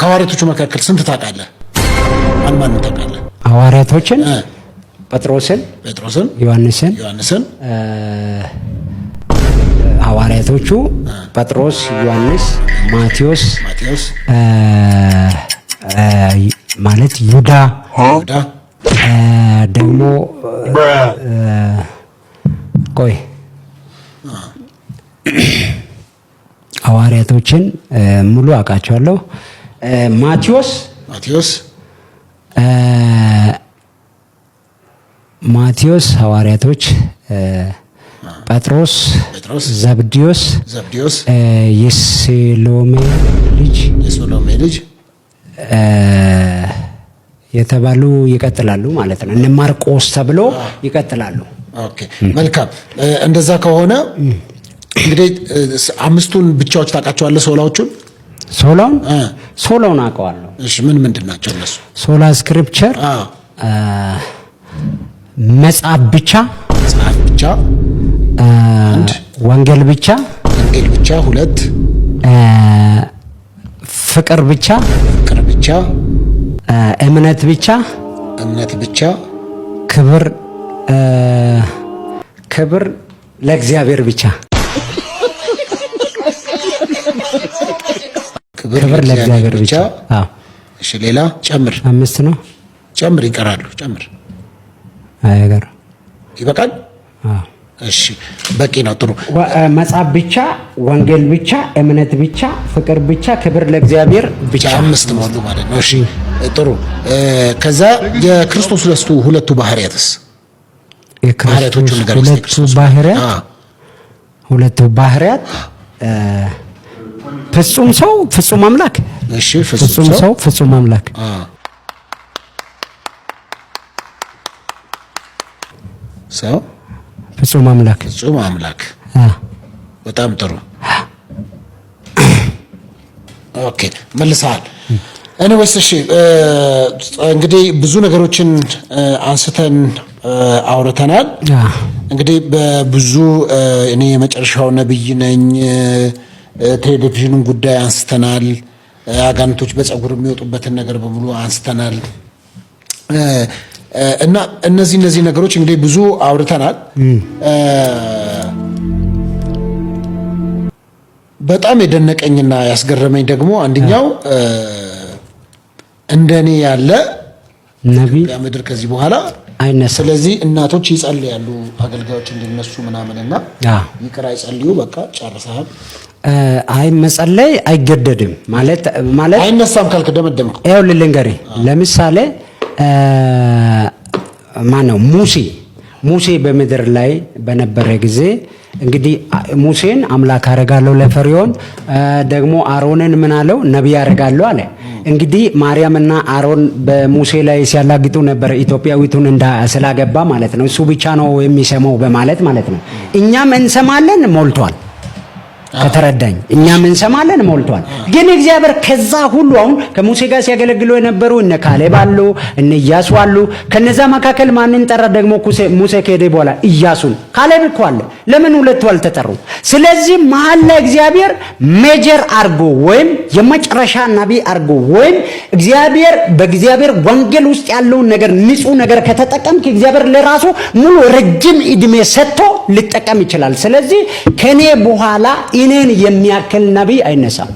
ከሐዋርያቶቹ መካከል ስንት ታውቃለህ? ማን ታውቃለህ? ሐዋርያቶችን ጴጥሮስን፣ ዮሐንስን ሐዋርያቶቹ ጴጥሮስ፣ ዮሐንስ፣ ማቴዎስ ማለት ይሁዳ ደግሞ ቆይ ሐዋርያቶችን ሙሉ አውቃቸዋለሁ። ማቴዎስ ሐዋርያቶች፣ ጴጥሮስ፣ ዘብዴዎስ የሰሎሜ ልጅ የተባሉ ይቀጥላሉ ማለት ነው። እነ ማርቆስ ተብሎ ይቀጥላሉ። ኦኬ መልካም። እንደዛ ከሆነ እንግዲህ አምስቱን ብቻዎች ታውቃቸዋለህ? ሶላውን አውቀዋለሁ። እሺ ምንድን ናቸው እነሱ? ሶላ ስክሪፕቸር መጽሐፍ ብቻ፣ ወንጌል ብቻ፣ ሁለት ፍቅር ብቻ፣ እምነት ብቻ፣ ክብር ለእግዚአብሔር ብቻ። ክብር ለእግዚአብሔር ብቻ። አዎ እሺ ሌላ ጨምር። 5 ነው። ጨምር፣ ይቀራሉ። ጨምር። አይገር ይበቃል። አዎ እሺ በቂ ነው። ጥሩ። መጽሐፍ ብቻ፣ ወንጌል ብቻ፣ እምነት ብቻ፣ ፍቅር ብቻ፣ ክብር ለእግዚአብሔር ብቻ። 5 ሞሉ ማለት ነው። እሺ ጥሩ። ከዛ የክርስቶስ ሁለቱ ባህሪያትስ? ሁለቱ ባህሪያት ፍጹም ሰው፣ ፍጹም አምላክ። እሺ ፍጹም ሰው፣ ፍጹም አምላክ። ሰው ፍጹም አምላክ። በጣም ጥሩ። ኦኬ መልሰሃል። ኤኒዌይስ እሺ እንግዲህ ብዙ ነገሮችን አንስተን አውርተናል። እንግዲህ በብዙ እኔ የመጨረሻው ነብይ ነኝ ቴሌቪዥኑን ጉዳይ አንስተናል። አጋንንቶች በፀጉር የሚወጡበትን ነገር በሙሉ አንስተናል። እና እነዚህ ነገሮች እንግዲህ ብዙ አውርተናል። በጣም የደነቀኝና ያስገረመኝ ደግሞ አንደኛው እንደኔ ያለ ነብይ ምድር ከዚህ በኋላ አይነሳ። ስለዚህ እናቶች ይጸልያሉ አገልጋዮች እንዲነሱ ምናምንና ይቅር አይጸልዩ። በቃ ጨርሰሃል። አይ መጸለይ አይገደድም ማለት አይነሳም ካልክ ደመደምኩ። ይኸውልህ ልንገርህ፣ ለምሳሌ ማነው ሙሴ በምድር ላይ በነበረ ጊዜ እንግዲህ ሙሴን አምላክ አረጋለሁ ለፈርዖን፣ ደግሞ አሮንን ምን አለው? ነብይ አረጋለሁ አለ። እንግዲህ ማርያምና አሮን በሙሴ ላይ ሲያላግጡ ነበር፣ ኢትዮጵያዊቱን ስላገባ ማለት ነው። እሱ ብቻ ነው የሚሰማው በማለት ማለት ነው። እኛም እንሰማለን ሞልቷል። ከተረዳኝ እኛም እንሰማለን ሞልቷል። ግን እግዚአብሔር ከዛ ሁሉ አሁን ከሙሴ ጋር ሲያገለግሉ የነበሩ እነ ካሌብ አሉ፣ እነ ኢያሱ አሉ። ከነዛ መካከል ማንን ጠራ? ደግሞ ሙሴ ከሄደ በኋላ ኢያሱን። ካሌብ እኮ አለ። ለምን ሁለቱ አልተጠሩ? ስለዚህ መሀል ላይ እግዚአብሔር ሜጀር አርጎ ወይም የመጨረሻ ነብይ አርጎ ወይም እግዚአብሔር በእግዚአብሔር ወንጌል ውስጥ ያለውን ነገር ንጹህ ነገር ከተጠቀምክ እግዚአብሔር ለራሱ ሙሉ ረጅም እድሜ ሰጥቶ ሊጠቀም ይችላል። ስለዚህ ከኔ በኋላ እኔን የሚያክል ነብይ አይነሳም።